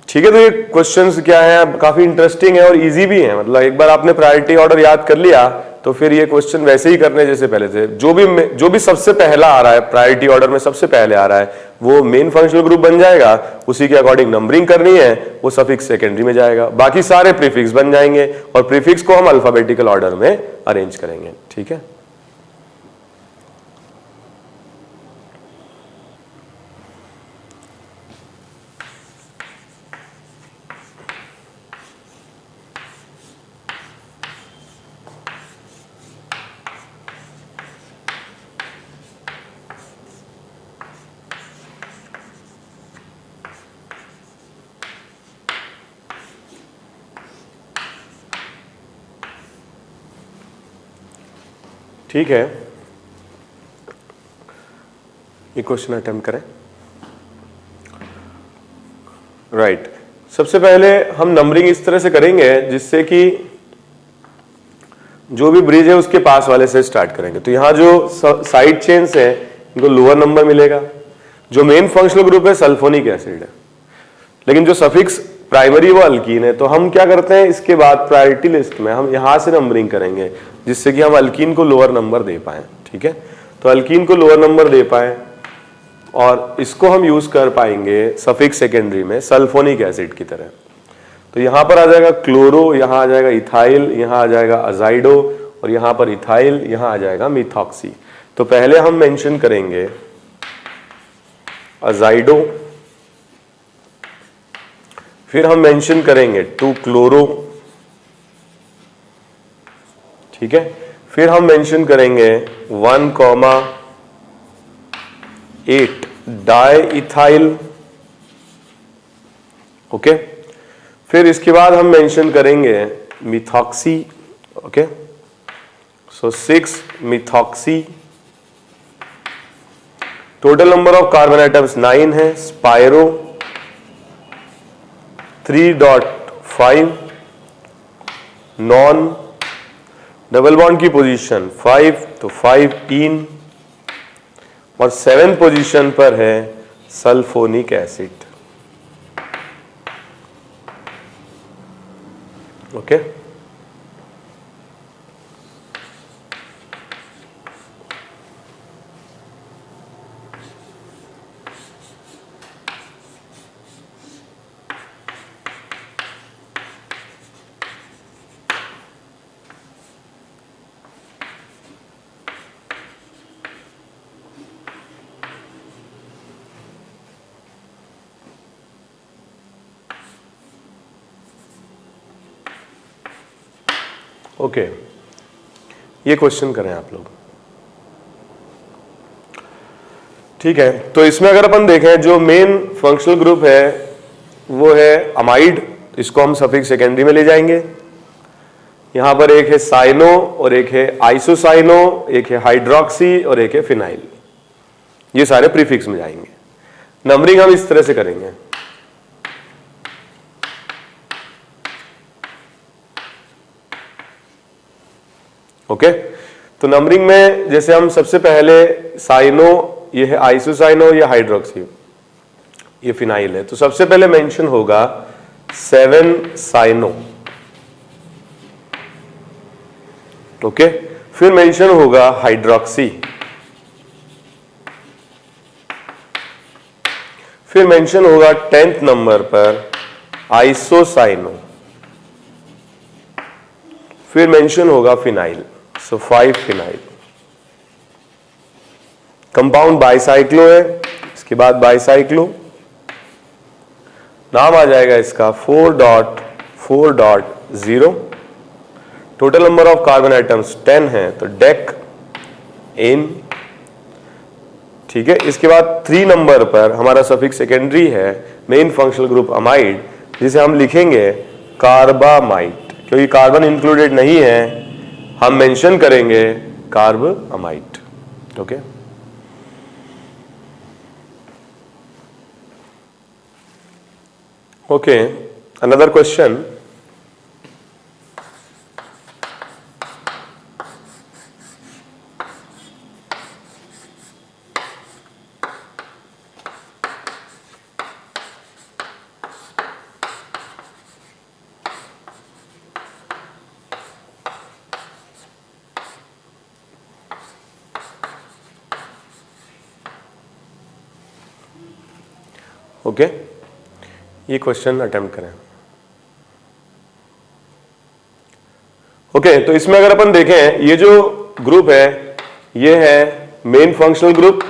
ठीक है, तो ये क्वेश्चंस क्या है, काफी इंटरेस्टिंग है और इजी भी है। मतलब एक बार आपने प्रायोरिटी ऑर्डर याद कर लिया तो फिर ये क्वेश्चन वैसे ही करने जैसे पहले थे। जो भी सबसे पहला आ रहा है प्रायोरिटी ऑर्डर में, सबसे पहले आ रहा है वो मेन फंक्शनल ग्रुप बन जाएगा। उसी के अकॉर्डिंग नंबरिंग करनी है, वो सफिक्स सेकेंडरी में जाएगा, बाकी सारे प्रीफिक्स बन जाएंगे और प्रीफिक्स को हम अल्फाबेटिकल ऑर्डर में अरेंज करेंगे। ठीक है, ठीक है, ये क्वेश्चन अटेम्प्ट करें। राइट, सबसे पहले हम नंबरिंग इस तरह से करेंगे जिससे कि जो भी ब्रिज है उसके पास वाले से स्टार्ट करेंगे। तो यहां जो साइड चेन्स है इनको लोअर नंबर मिलेगा। जो मेन फंक्शनल ग्रुप है सल्फोनिक एसिड है, लेकिन जो सफिक्स प्राइमरी वो अल्कीन है। तो हम क्या करते हैं, इसके बाद प्रायोरिटी लिस्ट में हम यहां से नंबरिंग करेंगे जिससे कि हम अल्कीन को लोअर नंबर दे पाए। ठीक है, तो अल्कीन को लोअर नंबर दे पाए और इसको हम यूज कर पाएंगे सफिक्स सेकेंडरी में सल्फोनिक एसिड की तरह। तो यहां पर आ जाएगा क्लोरो, यहां आ जाएगा इथाइल, यहां आ जाएगा अजाइडो, और यहां पर इथाइल, यहां आ जाएगा मिथॉक्सी। तो पहले हम मेंशन करेंगे अजाइडो, फिर हम मेंशन करेंगे 2 क्लोरो। ठीक है, फिर हम मेंशन करेंगे 1,8 डाई इथाइल। ओके, फिर इसके बाद हम मेंशन करेंगे methoxy. Okay, so 6 methoxy. Total number of carbon atoms 9 है। स्पायरो 3.5, नॉन डबल बॉन्ड की पोजीशन 5, तो 5 और 7 पोजीशन पर है सल्फोनिक एसिड। ओके, ओके, ये क्वेश्चन करें आप लोग। ठीक है, तो इसमें अगर अपन देखें जो मेन फंक्शनल ग्रुप है वो है अमाइड, इसको हम सफिक्स सेकेंडरी में ले जाएंगे। यहां पर एक है साइनो और एक है आइसोसाइनो, एक है हाइड्रोक्सी और एक है फिनाइल। ये सारे प्रीफिक्स में जाएंगे। नंबरिंग हम इस तरह से करेंगे। ओके, तो नंबरिंग में जैसे हम सबसे पहले साइनो, ये है आइसोसाइनो, ये हाइड्रोक्सी, ये फिनाइल है। तो सबसे पहले मेंशन होगा 7 साइनो। ओके, फिर मेंशन होगा हाइड्रोक्सी, फिर मेंशन होगा 10th नंबर पर आइसोसाइनो, फिर मेंशन होगा फिनाइल। सो 5 फिनाइल। कंपाउंड बाइसाइक्लो है, इसके बाद बाइसाइक्लो, नाम आ जाएगा इसका 4.4.0। Total number of carbon atoms 10 है, तो डेक एन। ठीक है, इसके बाद 3 नंबर पर हमारा सफिक्स सेकेंडरी है मेन फंक्शनल ग्रुप अमाइड, जिसे हम लिखेंगे कार्बामाइड। क्योंकि कार्बन इंक्लूडेड नहीं है, हम मेंशन करेंगे carbamide. Okay, okay, another question. Okay, ये क्वेश्चन अटेम्प्ट करें। ओके, तो इसमें अगर अपन देखें ये जो ग्रुप है ये है मेन फंक्शनल ग्रुप,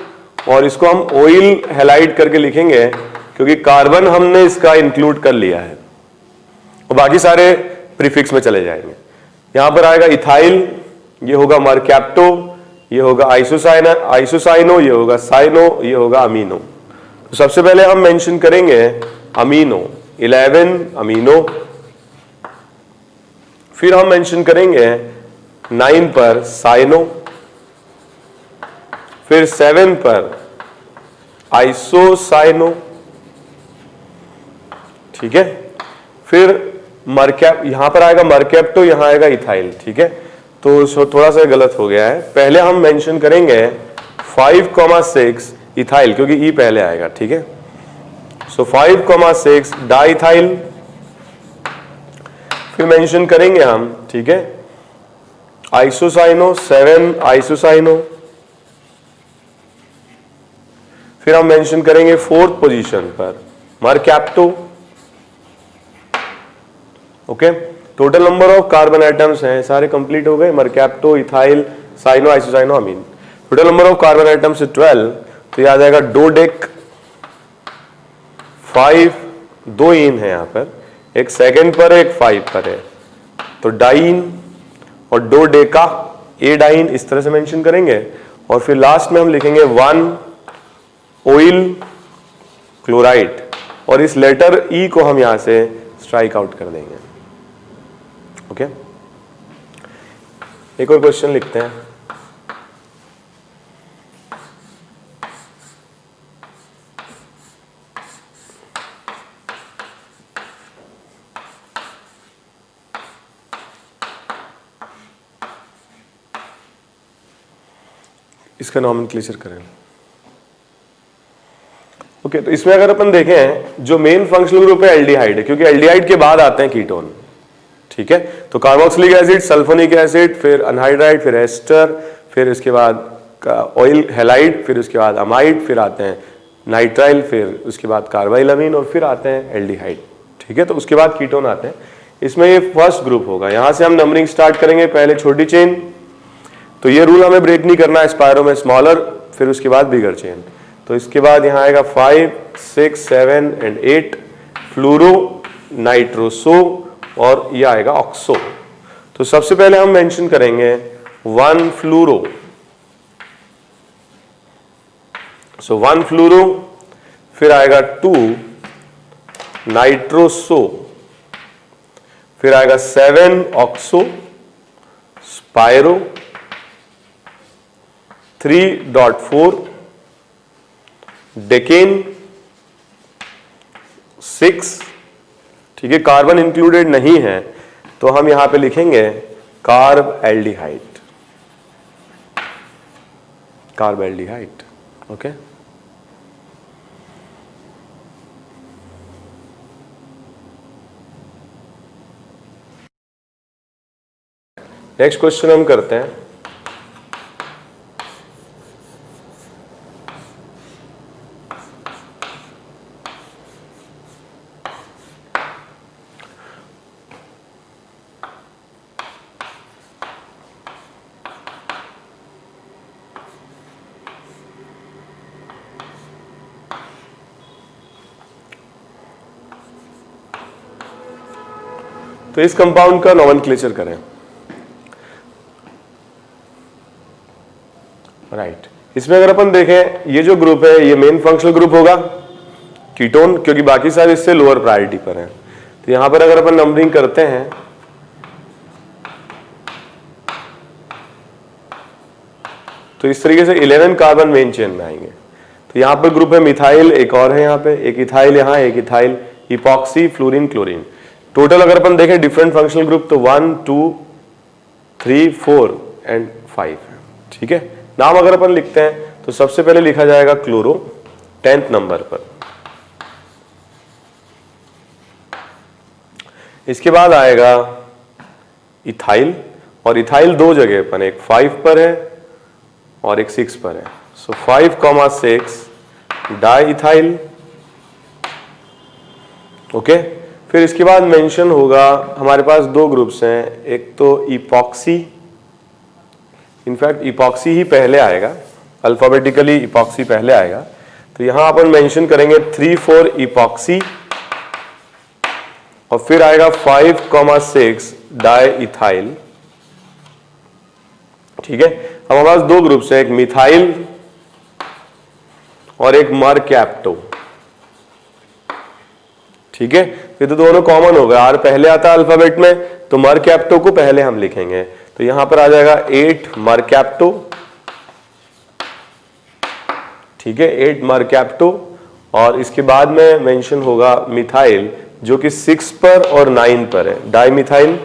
और इसको हम ऑयल हैलाइड करके लिखेंगे क्योंकि कार्बन हमने इसका इंक्लूड कर लिया है, और बाकी सारे प्रीफिक्स में चले जाएंगे। यहां पर आएगा इथाइल, ये होगा मरकैप्टो, ये होगा आइसोसाइनो, ये होगा साइनो, ये होगा अमीनो। तो सबसे पहले हम मेंशन करेंगे अमीनो, 11 अमीनो। फिर हम मेंशन करेंगे 9 पर साइनो, फिर 7 पर आइसोसाइनो, ठीक है। फिर मरकैप, यहां पर आएगा मरकैप्टो, यहां आएगा इथाइल, ठीक है। तो थोड़ा सा गलत हो गया है, पहले हम मेंशन करेंगे 5,6 इथाइल, क्योंकि ई पहले आएगा, ठीक है। सो 5,6 डाइथाइल, फिर मेंशन करेंगे हम, ठीक है, आइसोसाइनो, 7 आइसोसाइनो। फिर हम मेंशन करेंगे 4th पोजीशन पर mercapto, okay. Total number of carbon atoms हैं सारे कंप्लीट हो गए, mercapto, ethyl, cyano, isocyano, amine. Total number of carbon atoms 12, तो याद आएगा डोडेक 5, 2 इन है यहां पर, एक सेकंड पर एक 5 पर है, तो डाइन और डोडेका, ए डाइन, इस तरह से मेंशन करेंगे। और फिर लास्ट में हम लिखेंगे 1 ऑयल क्लोराइड, और इस लेटर ई को हम यहां से स्ट्राइक आउट कर देंगे, ओके। एक और क्वेश्चन लिखते हैं। इसका नॉमेनक्लेचर करें, ओके। तो इसमें अगर अपन देखें, जो मेन फंक्शनल ग्रुप है एल्डिहाइड है, क्योंकि एल्डिहाइड के बाद आते हैं कीटोन, ठीक है। तो कार्बोक्सिलिक एसिड, सल्फोनिक एसिड, फिर अनहाइड्राइड, फिर एस्टर, फिर इसके बाद ऑयल हैलाइड, फिर उसके बाद अमाइड, फिर आते हैं नाइट्राइल, फिर उसके बाद कार्बाइलमीन, और फिर आते हैं एल्डिहाइड, ठीक है। तो उसके बाद कीटोन आते हैं। इसमें ये फर्स्ट ग्रुप होगा, यहां से हम नंबरिंग स्टार्ट करेंगे, पहले छोटी चेन, तो ये रूल हमें ब्रेक नहीं करना है, स्पायरो में स्मॉलर, फिर उसके बाद बिगर चेन। तो इसके बाद यहां आएगा 5, 6, 7 एंड 8 फ्लूरो, नाइट्रोसो, और ये आएगा ऑक्सो। तो सबसे पहले हम मेंशन करेंगे 1 फ्लूरो, सो 1 फ्लूरो, फिर आएगा 2 नाइट्रोसो, फिर आएगा 7 ऑक्सो, स्पायरो, 3.4 डेकेन, 6, ठीक है। कार्बन इंक्लूडेड नहीं है, तो हम यहां पे लिखेंगे carb aldehyde, carb aldehyde, okay. Next question हम करते हैं। तो इस कंपाउंड का नोमेनक्लेचर करें, राइट। इसमें अगर अपन देखें, ये जो ग्रुप है ये मेन फंक्शनल ग्रुप होगा कीटोन, क्योंकि बाकी सारे इससे लोअर प्रायोरिटी पर हैं। तो यहां पर अगर अपन नंबरिंग करते हैं, तो इस तरीके से 11 कार्बन मेन चेन में आएंगे। तो यहां पर ग्रुप है मिथाइल, एक और है यहां पे, एक इथाइल, यहां एक ethyl, epoxy, fluorine, chlorine. Total अगर अपन देखें डिफरेंट फंक्शनल ग्रुप, तो 1, 2, 3, 4 एंड 5, ठीक है। नाम अगर अपन लिखते हैं, तो सबसे पहले लिखा जाएगा क्लोरो 10th नंबर पर, इसके बाद आएगा इथाइल, और इथाइल 2 जगह पर, एक 5 पर है और एक 6 पर है। सो 5,6 डाई इथाइल, ओके। फिर इसके बाद मेंशन होगा, हमारे पास 2 ग्रुप्स हैं, एक तो इपॉक्सी, इनफैक्ट इपॉक्सी ही पहले आएगा, अल्फाबेटिकली इपॉक्सी पहले आएगा। तो यहां अपन मेंशन करेंगे 3, 4 इपॉक्सी, और फिर आएगा 5,6 डाई इथाइल, ठीक है। अब हमारे पास 2 ग्रुप्स हैं, एक मिथाइल और एक मरकैप्टो, ठीक है। ये तो दोनों कॉमन हो गए, आर पहले आता है अल्फाबेट में, तो मरकैप्टो को पहले हम लिखेंगे। तो यहां पर आ जाएगा 8 मरकैप्टो, ठीक है, 8 मरकैप्टो, और इसके बाद में मेंशन होगा मिथाइल जो कि 6 पर और 9 पर है, dimethyl.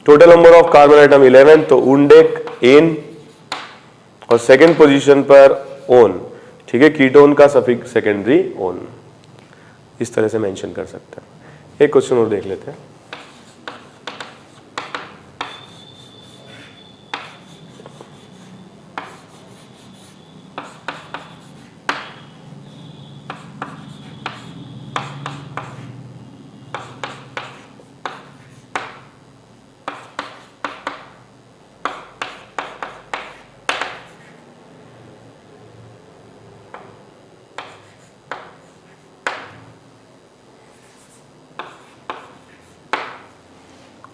Total number of carbon atom 11, तो उंडेक एन, और सेकेंड पोजीशन पर ओन, ठीक है, कीटोन का सफिक्स सेकेंडरी ओन, इस तरह से मेंशन कर सकते हैं। एक क्वेश्चन और देख लेते हैं।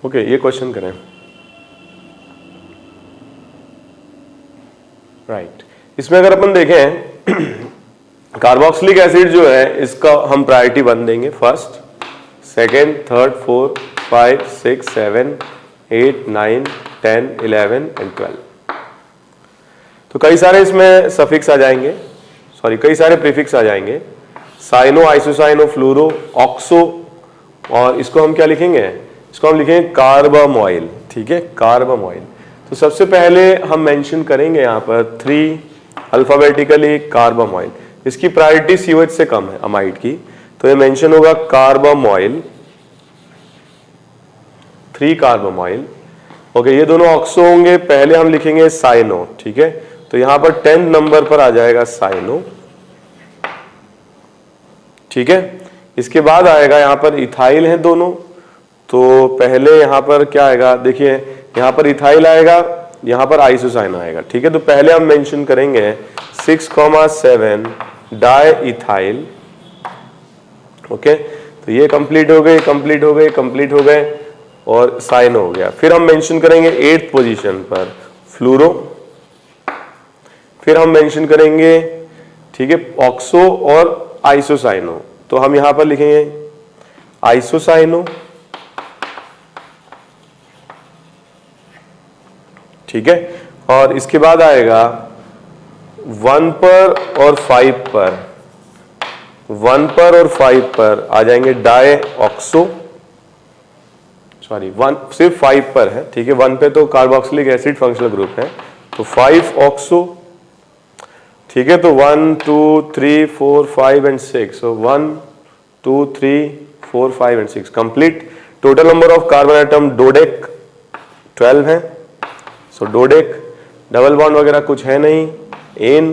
ओके, ये क्वेश्चन करें। राइट, इसमें अगर अपन देखें कार्बोक्सिलिक एसिड जो है इसका हम प्रायोरिटी 1 देंगे, फर्स्ट, सेकेंड, थर्ड, 4, 5, 6, 7, 8, 9, 10, 11 एंड 12। तो कई सारे इसमें सफिक्स आ जाएंगे, सॉरी कई सारे प्रीफिक्स आ जाएंगे, साइनो, आइसोसाइनो, फ्लूरो, ऑक्सो, और इसको हम क्या लिखेंगे, इसको हम लिखेंगे कार्बामोइल, ठीक है, कार्बामोइल। तो सबसे पहले हम मेंशन करेंगे यहाँ पर 3 अल्फाबेटिकली कार्बामोइल, इसकी प्रायोरिटी COH से कम है अमाइड की, तो ये मेंशन होगा कार्बामोइल, 3 कार्बामोइल। ओके, ये दोनों ऑक्सो होंगे, पहले हम लिखेंगे साइनो, ठीक है, तो यहां पर 10 नंबर पर आ जाएगा साइनो, ठीक है। इसके बाद आएगा यहां पर इथाइल है दोनों, तो पहले यहां पर क्या आएगा, देखिए यहां पर इथाइल आएगा, यहां पर आइसोसाइन आएगा, ठीक है। तो पहले हम मेंशन करेंगे 6,7 डाई इथाइल, ओके, तो ये कंप्लीट हो गए, कंप्लीट हो गए, कंप्लीट हो गए, और साइन हो गया। फिर हम मेंशन करेंगे 8th पोजीशन पर फ्लूरो, फिर हम मेंशन करेंगे, ठीक है, ऑक्सो और आइसोसाइनो, तो हम यहां पर लिखेंगे आइसोसाइनो, ठीक है, और इसके बाद आएगा 1 पर और 5 पर, 1 पर और 5 पर आ जाएंगे डाई ऑक्सो, सॉरी 1 सिर्फ 5 पर है, ठीक है, 1 पे तो कार्बोक्सिलिक एसिड फंक्शनल ग्रुप है, तो 5 ऑक्सो, ठीक है, तो 1, 2, 3, 4, 5 and 6, so 1, 2, 3, 4, 5 and 6 complete. Total number of carbon atom डोडेक 12 है, सो डोडेक, डबल बॉन्ड वगैरह कुछ है नहीं, एन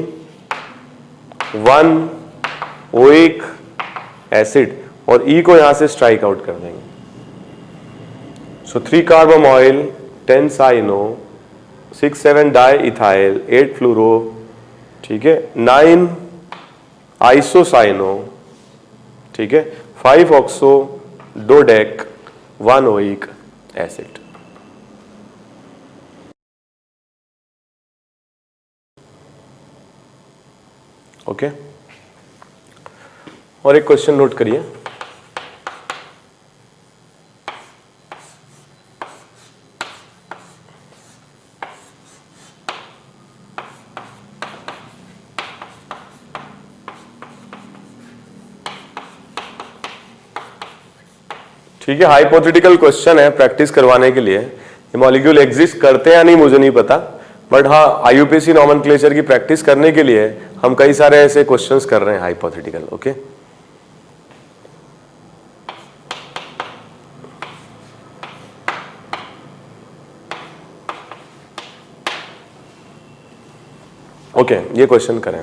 1 ओइक एसिड, और ई को यहां से स्ट्राइक आउट कर देंगे। सो 3 carbamoyl, 10 cyano, 6, 7 di ethyl, 8 fluoro, ठीक है, 9 आइसोसाइनो, ठीक है, 5 ऑक्सो, डोडेक, 1 ओइक एसिड। ओके, और एक क्वेश्चन नोट करिए, ठीक है, हाइपोथेटिकल क्वेश्चन है प्रैक्टिस करवाने के लिए, ये मॉलिक्यूल एग्जिस्ट करते हैं या नहीं मुझे नहीं पता, बट हाँ IUPAC नॉमेनक्लेचर की प्रैक्टिस करने के लिए हम कई सारे ऐसे क्वेश्चंस कर रहे हैं हाइपोथेटिकल। ओके, ओके, ये क्वेश्चन करें।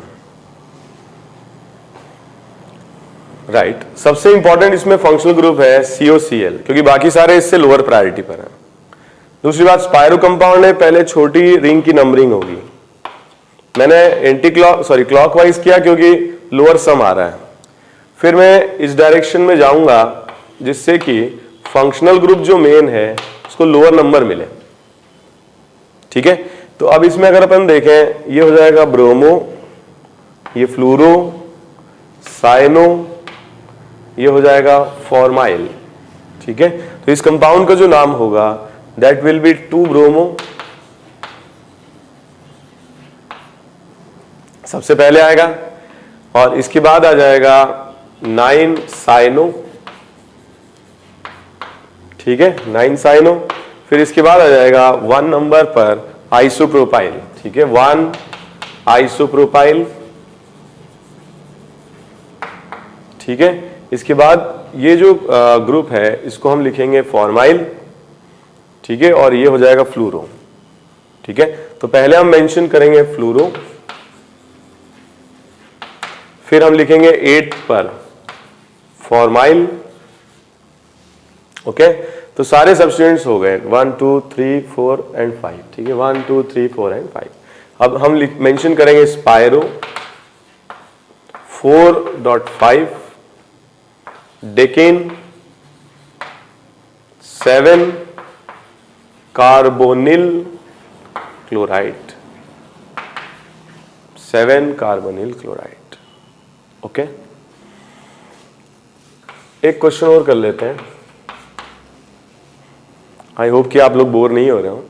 राइट, सबसे इंपॉर्टेंट इसमें फंक्शनल ग्रुप है COCl, क्योंकि बाकी सारे इससे लोअर प्रायोरिटी पर है। दूसरी बात, स्पायरो कंपाउंड है, पहले छोटी रिंग की नंबरिंग होगी, मैंने एंटी क्लॉक सॉरी क्लॉकवाइज किया क्योंकि लोअर सम आ रहा है, फिर मैं इस डायरेक्शन में जाऊंगा जिससे कि फंक्शनल ग्रुप जो मेन है उसको लोअर नंबर मिले, ठीक है। तो अब इसमें अगर अपन देखें, ये हो जाएगा ब्रोमो, ये फ्लूरो, साइनो, ये हो जाएगा फॉर्माइल, ठीक है। तो इस कंपाउंड का जो नाम होगा दैट विल बी 2 ब्रोमो सबसे पहले आएगा, और इसके बाद आ जाएगा 9 साइनो, ठीक है, 9 साइनो। फिर इसके बाद आ जाएगा 1 नंबर पर आइसोप्रोपाइल, ठीक है, 1 आइसोप्रोपाइल, ठीक है। इसके बाद ये जो ग्रुप है इसको हम लिखेंगे फॉर्माइल, ठीक है, और ये हो जाएगा फ्लूरो, ठीक है। तो पहले हम मेंशन करेंगे फ्लूरो, फिर हम लिखेंगे 8 पर फॉर्माइल, ओके। तो सारे सब्स्टिट्यूएंट्स हो गए 1 2 3 4 एंड 5, ठीक है, 1 2 3 4 एंड 5। अब हम मेंशन करेंगे स्पायरो 4.5, decane 7 carbonyl chloride, 7 carbonyl chloride, okay. एक क्वेश्चन और कर लेते हैं, आई होप कि आप लोग बोर नहीं हो रहे हो,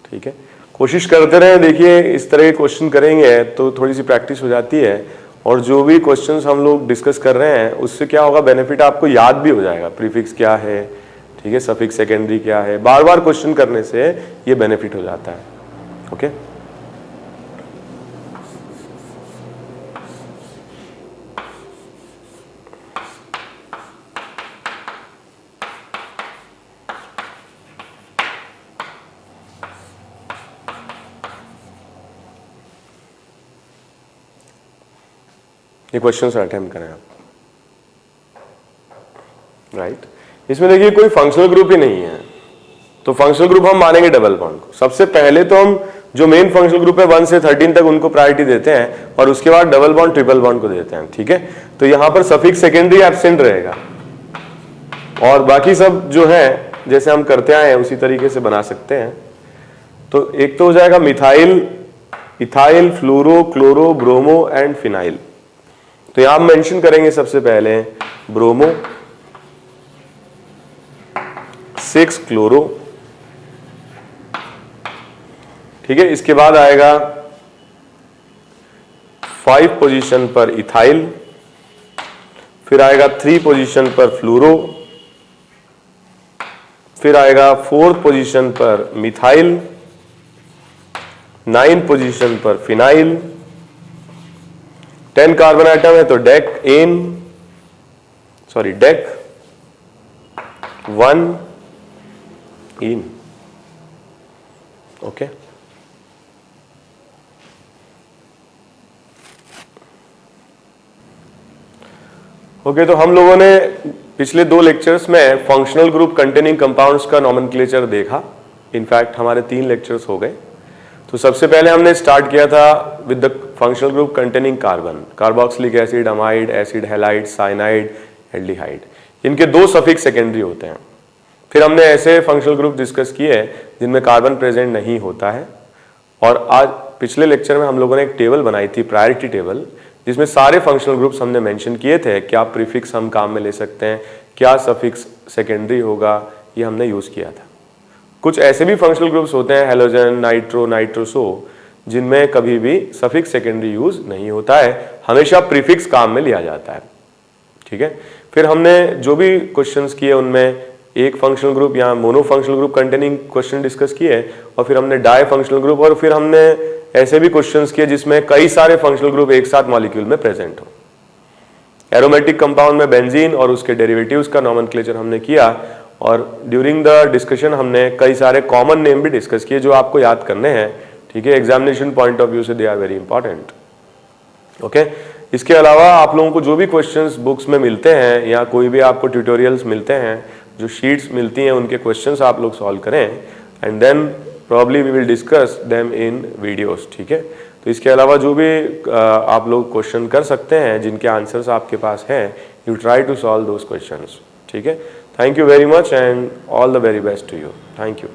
ठीक है। कोशिश करते रहे, देखिए इस तरह के क्वेश्चन करेंगे तो थोड़ी सी प्रैक्टिस हो जाती है, और जो भी क्वेश्चंस हम लोग डिस्कस कर रहे हैं उससे क्या होगा, बेनिफिट आपको याद भी हो जाएगा, प्रीफिक्स क्या है, ठीक है, सफिक्स सेकेंडरी क्या है, बार बार क्वेश्चन करने से ये बेनिफिट हो जाता है, ओके। ये क्वेश्चन अटेम्प्ट करें आप, राइट। इसमें देखिए कोई फंक्शनल ग्रुप ही नहीं है, तो फंक्शनल ग्रुप हम मानेंगे डबल बॉन्ड को। सबसे पहले तो हम जो मेन फंक्शनल ग्रुप है 1 से 13 तक उनको प्रायोरिटी देते हैं, और उसके बाद डबल बॉन्ड ट्रिपल बॉन्ड को देते हैं, ठीक है। तो यहां पर सफिक्स सेकेंडरी एब्सेंट रहेगा, और बाकी सब जो है जैसे हम करते आए हैं उसी तरीके से बना सकते हैं। तो एक तो हो जाएगा methyl, ethyl, fluoro, chloro, bromo and phenyl. तो यहां मेंशन करेंगे सबसे पहले ब्रोमो, 6 क्लोरो, ठीक है। इसके बाद आएगा 5 पोजीशन पर इथाइल, फिर आएगा 3 पोजीशन पर फ्लोरो, फिर आएगा 4th पोजीशन पर मिथाइल, 9 पोजीशन पर फिनाइल, 10 कार्बन आइटम है तो डेक 1 इन, ओके। ओके, तो हम लोगों ने पिछले 2 लेक्चर्स में फंक्शनल ग्रुप कंटेनिंग कंपाउंड्स का नॉमेनक्लेचर देखा। इनफैक्ट हमारे 3 लेक्चर्स हो गए। तो सबसे पहले हमने स्टार्ट किया था with the functional group containing carbon, carboxylic acid, amide, acid halide, cyanide, aldehyde. इनके 2 सफिक्स सेकेंडरी होते हैं। फिर हमने ऐसे फंक्शनल ग्रुप डिस्कस किए जिनमें कार्बन प्रेजेंट नहीं होता है, और आज पिछले लेक्चर में हम लोगों ने एक टेबल बनाई थी, प्रायोरिटी टेबल, जिसमें सारे फंक्शनल ग्रुप्स हमने मेंशन किए थे, क्या प्रीफिक्स हम काम में ले सकते हैं, क्या सफिक्स सेकेंडरी होगा, ये हमने यूज किया था। कुछ ऐसे भी फंक्शनल ग्रुप्स होते हैं, हेलोजन, नाइट्रो, नाइट्रोसो, जिनमें कभी भी सफिक्स सेकेंडरी यूज नहीं होता है, हमेशा प्रीफिक्स काम में लिया जाता है, ठीक है। फिर हमने जो भी क्वेश्चंस किए उनमें एक फंक्शनल ग्रुप या mono functional group containing question discuss किए, और फिर हमने डाई फंक्शनल ग्रुप, और फिर हमने ऐसे भी क्वेश्चंस किए जिसमें कई सारे फंक्शनल ग्रुप एक साथ मॉलिक्यूल में प्रेजेंट हो। एरोमेटिक कंपाउंड में बेंजीन और उसके डेरिवेटिव्स का नॉमेनक्लेचर हमने किया, और ड्यूरिंग द डिस्कशन हमने कई सारे कॉमन नेम भी डिस्कस किए जो आपको याद करने हैं, ठीक है। एग्जामिनेशन पॉइंट ऑफ व्यू से they are very important, okay. इसके अलावा आप लोगों को जो भी क्वेश्चंस बुक्स में मिलते हैं या कोई भी आपको ट्यूटोरियल्स मिलते हैं, जो शीट्स मिलती हैं, उनके क्वेश्चंस आप लोग सॉल्व करें, and then probably we will discuss them in videos, ठीक है। तो इसके अलावा जो भी आप लोग क्वेश्चन कर सकते हैं जिनके आंसर्स आपके पास हैं, you try to solve those questions, ठीक है। Thank you very much and all the very best to you. Thank you.